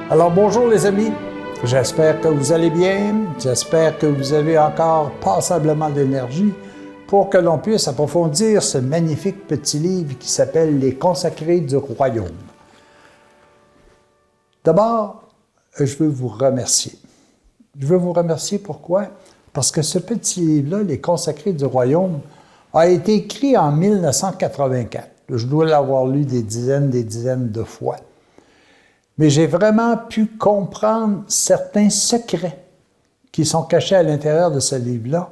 Alors bonjour les amis, j'espère que vous allez bien, j'espère que vous avez encore passablement d'énergie pour que l'on puisse approfondir ce magnifique petit livre qui s'appelle « Les consacrés du royaume ». D'abord, je veux vous remercier. Je veux vous remercier pourquoi? Parce que ce petit livre-là, « Les consacrés du royaume », a été écrit en 1984. Je dois l'avoir lu des dizaines de fois. Mais j'ai vraiment pu comprendre certains secrets qui sont cachés à l'intérieur de ce livre-là,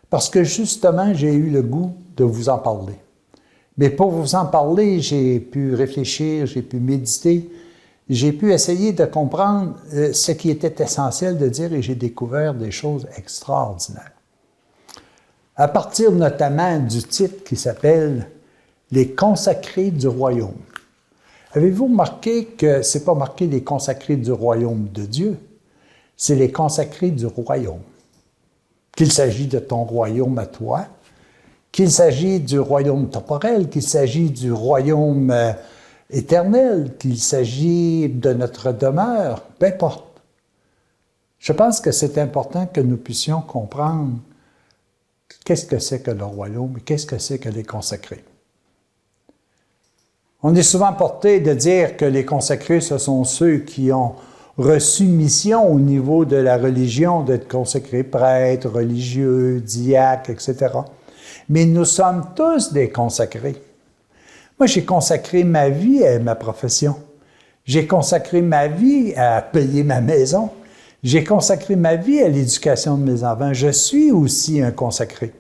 parce que justement, j'ai eu le goût de vous en parler. Mais pour vous en parler, j'ai pu réfléchir, j'ai pu méditer, j'ai pu essayer de comprendre ce qui était essentiel de dire et j'ai découvert des choses extraordinaires. À partir notamment du titre qui s'appelle « Les consacrés du royaume ». Avez-vous remarqué que ce n'est pas marqué « les consacrés du royaume de Dieu », c'est les consacrés du royaume. Qu'il s'agit de ton royaume à toi, qu'il s'agit du royaume temporel, qu'il s'agit du royaume éternel, qu'il s'agit de notre demeure, peu importe. Je pense que c'est important que nous puissions comprendre qu'est-ce que c'est que le royaume et qu'est-ce que c'est que les consacrés. On est souvent porté de dire que les consacrés, ce sont ceux qui ont reçu mission au niveau de la religion d'être consacrés prêtres, religieux, diacres, etc. Mais nous sommes tous des consacrés. Moi, j'ai consacré ma vie à ma profession. J'ai consacré ma vie à payer ma maison. J'ai consacré ma vie à l'éducation de mes enfants. Je suis aussi un consacré.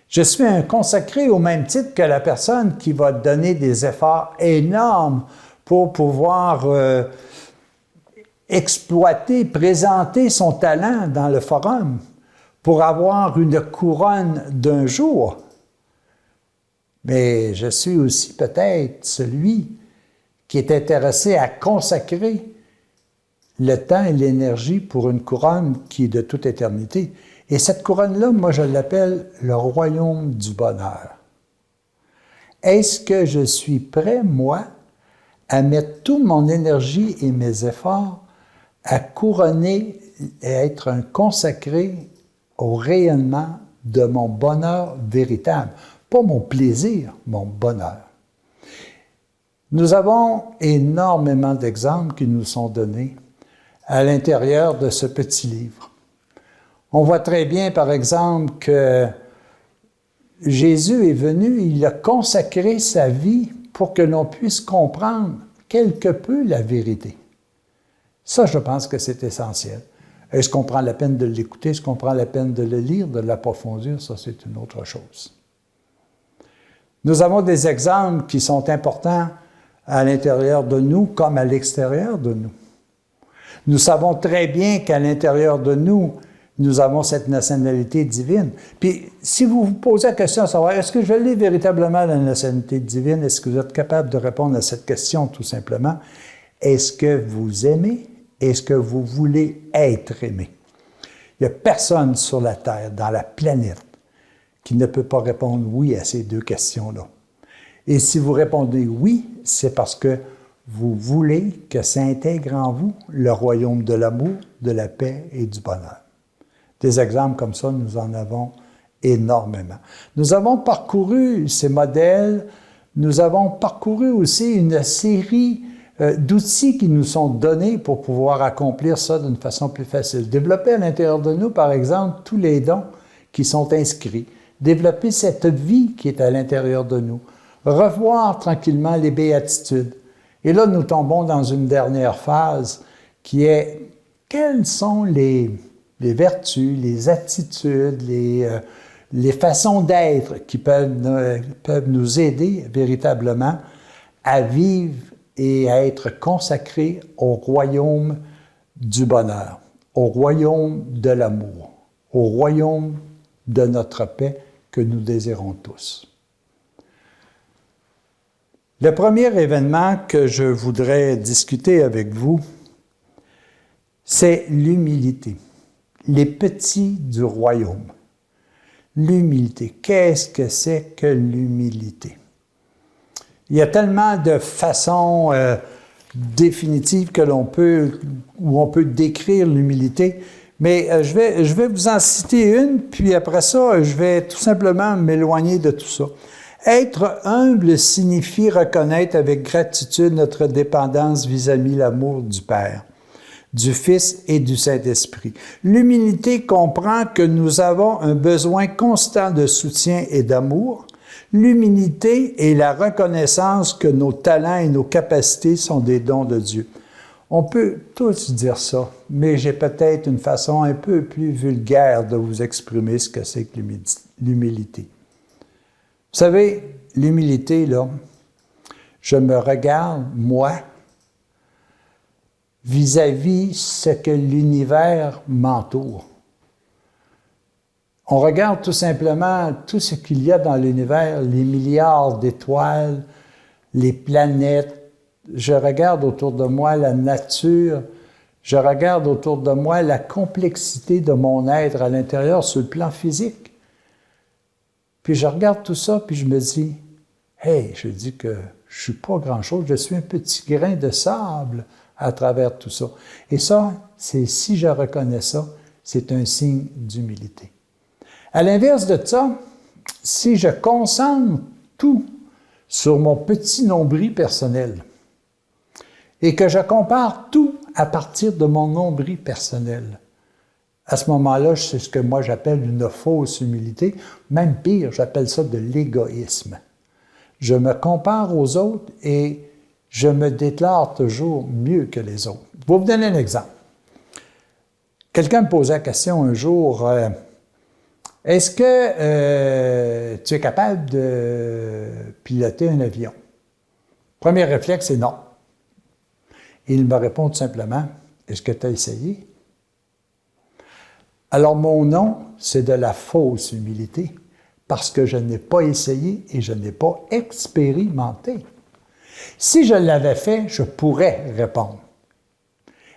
Je suis un consacré au même titre que la personne qui va donner des efforts énormes pour pouvoir exploiter, présenter son talent dans le forum, pour avoir une couronne d'un jour. Mais je suis aussi peut-être celui qui est intéressé à consacrer le temps et l'énergie pour une couronne qui est de toute éternité. Et cette couronne-là, moi, je l'appelle le royaume du bonheur. Est-ce que je suis prêt, moi, à mettre toute mon énergie et mes efforts à couronner et à être un consacré au rayonnement de mon bonheur véritable? Pas mon plaisir, mon bonheur. Nous avons énormément d'exemples qui nous sont donnés à l'intérieur de ce petit livre. On voit très bien, par exemple, que Jésus est venu, il a consacré sa vie pour que l'on puisse comprendre quelque peu la vérité. Ça, je pense que c'est essentiel. Est-ce qu'on prend la peine de l'écouter? Est-ce qu'on prend la peine de le lire, de l'approfondir? Ça, c'est une autre chose. Nous avons des exemples qui sont importants à l'intérieur de nous comme à l'extérieur de nous. Nous savons très bien qu'à l'intérieur de nous, nous avons cette nationalité divine. Puis, si vous vous posez la question de savoir, est-ce que je l'ai véritablement la nationalité divine? Est-ce que vous êtes capable de répondre à cette question tout simplement? Est-ce que vous aimez? Est-ce que vous voulez être aimé? Il n'y a personne sur la Terre, dans la planète, qui ne peut pas répondre oui à ces deux questions-là. Et si vous répondez oui, c'est parce que vous voulez que s'intègre en vous le royaume de l'amour, de la paix et du bonheur. Des exemples comme ça, nous en avons énormément. Nous avons parcouru ces modèles, nous avons parcouru aussi une série d'outils qui nous sont donnés pour pouvoir accomplir ça d'une façon plus facile. Développer à l'intérieur de nous, par exemple, tous les dons qui sont inscrits. Développer cette vie qui est à l'intérieur de nous. Revoir tranquillement les béatitudes. Et là, nous tombons dans une dernière phase qui est quelles sont les vertus, les attitudes, les façons d'être qui peuvent nous aider véritablement à vivre et à être consacrés au royaume du bonheur, au royaume de l'amour, au royaume de notre paix que nous désirons tous. Le premier événement que je voudrais discuter avec vous, c'est l'humilité. Les petits du royaume. L'humilité. Qu'est-ce que c'est que l'humilité? Il y a tellement de façons définitive où on peut décrire l'humilité. Mais je vais vous en citer une, puis après ça, je vais tout simplement m'éloigner de tout ça. Être humble signifie reconnaître avec gratitude notre dépendance vis-à-vis l'amour du Père, du Fils et du Saint-Esprit. L'humilité comprend que nous avons un besoin constant de soutien et d'amour. L'humilité est la reconnaissance que nos talents et nos capacités sont des dons de Dieu. On peut tous dire ça, mais j'ai peut-être une façon un peu plus vulgaire de vous exprimer ce que c'est que l'humilité. Vous savez, l'humilité, là, je me regarde, moi, vis-à-vis ce que l'univers m'entoure. On regarde tout simplement tout ce qu'il y a dans l'univers, les milliards d'étoiles, les planètes. Je regarde autour de moi la nature. Je regarde autour de moi la complexité de mon être à l'intérieur sur le plan physique. Puis je regarde tout ça, puis je me dis, hey, je dis que je ne suis pas grand-chose, je suis un petit grain de sable à travers tout ça. Et ça, si je reconnais ça, c'est un signe d'humilité. À l'inverse de ça, si je concentre tout sur mon petit nombril personnel et que je compare tout à partir de mon nombril personnel, à ce moment-là, c'est ce que moi j'appelle une fausse humilité. Même pire, j'appelle ça de l'égoïsme. Je me compare aux autres et je me déclare toujours mieux que les autres. Je vais vous donner un exemple. Quelqu'un me posait la question un jour, est-ce que tu es capable de piloter un avion? Premier réflexe, c'est non. Il me répond tout simplement, est-ce que tu as essayé? Alors mon non, c'est de la fausse humilité, parce que je n'ai pas essayé et je n'ai pas expérimenté. Si je l'avais fait, je pourrais répondre.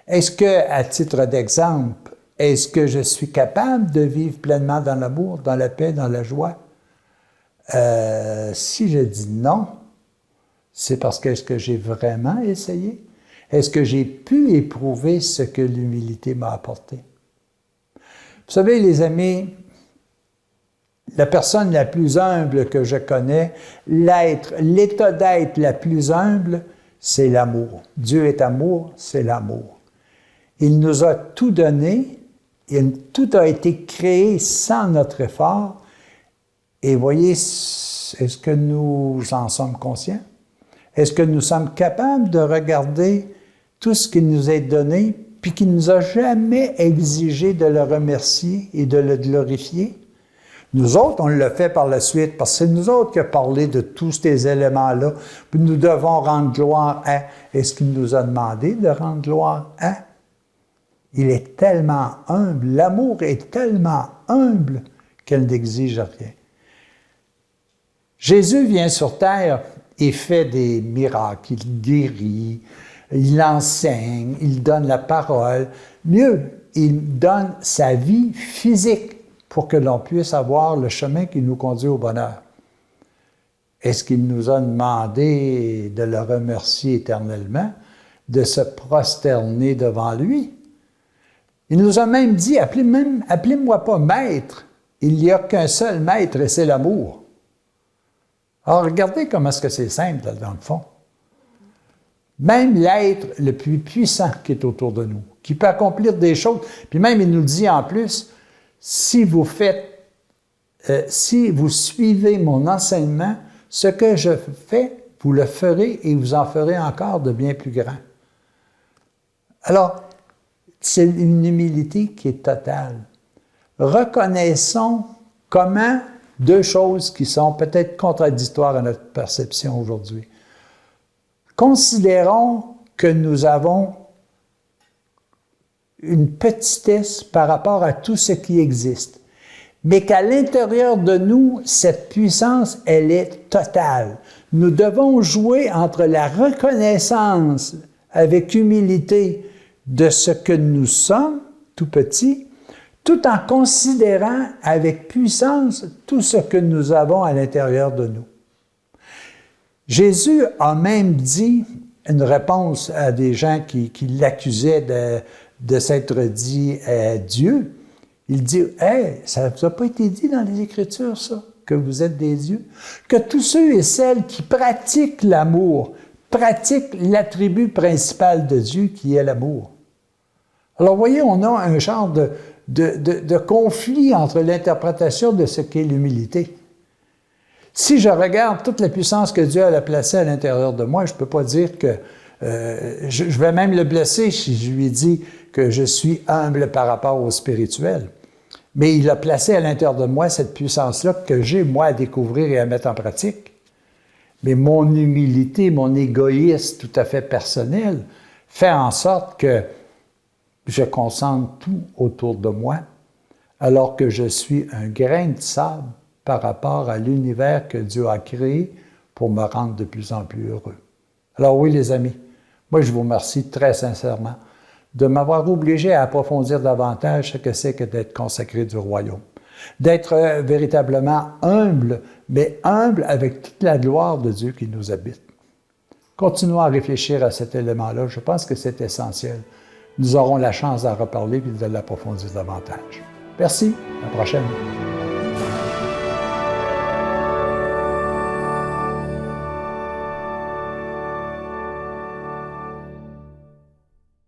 Est-ce que, à titre d'exemple, est-ce que je suis capable de vivre pleinement dans l'amour, dans la paix, dans la joie? Si je dis non, c'est parce que est-ce que j'ai vraiment essayé? Est-ce que j'ai pu éprouver ce que l'humilité m'a apporté? Vous savez, les amis, la personne la plus humble que je connais, l'état d'être la plus humble, c'est l'amour. Dieu est amour, c'est l'amour. Il nous a tout donné, et tout a été créé sans notre effort. Et voyez, est-ce que nous en sommes conscients? Est-ce que nous sommes capables de regarder tout ce qui nous est donné, puis qui ne nous a jamais exigé de le remercier et de le glorifier? Nous autres, on le fait par la suite, parce que c'est nous autres qui avons parlé de tous ces éléments-là. Puis nous devons rendre gloire à. Est-ce qu'il nous a demandé de rendre gloire à? Il est tellement humble, l'amour est tellement humble qu'elle n'exige rien. Jésus vient sur terre et fait des miracles. Il guérit, il enseigne, il donne la parole. Mieux, il donne sa vie physique pour que l'on puisse avoir le chemin qui nous conduit au bonheur. Est-ce qu'il nous a demandé de le remercier éternellement, de se prosterner devant lui? Il nous a même dit, appelez-moi pas maître, il n'y a qu'un seul maître et c'est l'amour. Alors regardez comment est-ce que c'est simple là, dans le fond. Même l'être le plus puissant qui est autour de nous, qui peut accomplir des choses, puis même il nous dit en plus, si vous suivez mon enseignement, ce que je fais, vous le ferez et vous en ferez encore de bien plus grand. Alors, c'est une humilité qui est totale. Reconnaissons comment deux choses qui sont peut-être contradictoires à notre perception aujourd'hui. Considérons que nous avons une petitesse par rapport à tout ce qui existe, mais qu'à l'intérieur de nous, cette puissance, elle est totale. Nous devons jouer entre la reconnaissance avec humilité de ce que nous sommes, tout petits, tout en considérant avec puissance tout ce que nous avons à l'intérieur de nous. Jésus a même dit, une réponse à des gens qui l'accusaient de s'être dit à Dieu. Il dit, « Hey, ça ne vous a pas été dit dans les Écritures, ça, que vous êtes des dieux? Que tous ceux et celles qui pratiquent l'amour, pratiquent l'attribut principal de Dieu qui est l'amour. » Alors, vous voyez, on a un genre de conflit entre l'interprétation de ce qu'est l'humilité. Si je regarde toute la puissance que Dieu a placée à l'intérieur de moi, je ne peux pas dire que je vais même le blesser si je lui dis que je suis humble par rapport au spirituel. Mais il a placé à l'intérieur de moi cette puissance-là que j'ai, moi, à découvrir et à mettre en pratique. Mais mon humilité, mon égoïsme tout à fait personnel fait en sorte que je concentre tout autour de moi, alors que je suis un grain de sable par rapport à l'univers que Dieu a créé pour me rendre de plus en plus heureux. Alors oui, les amis, moi je vous remercie très sincèrement de m'avoir obligé à approfondir davantage ce que c'est que d'être consacré du royaume, d'être véritablement humble, mais humble avec toute la gloire de Dieu qui nous habite. Continuons à réfléchir à cet élément-là, je pense que c'est essentiel. Nous aurons la chance d'en reparler et de l'approfondir davantage. Merci, à la prochaine.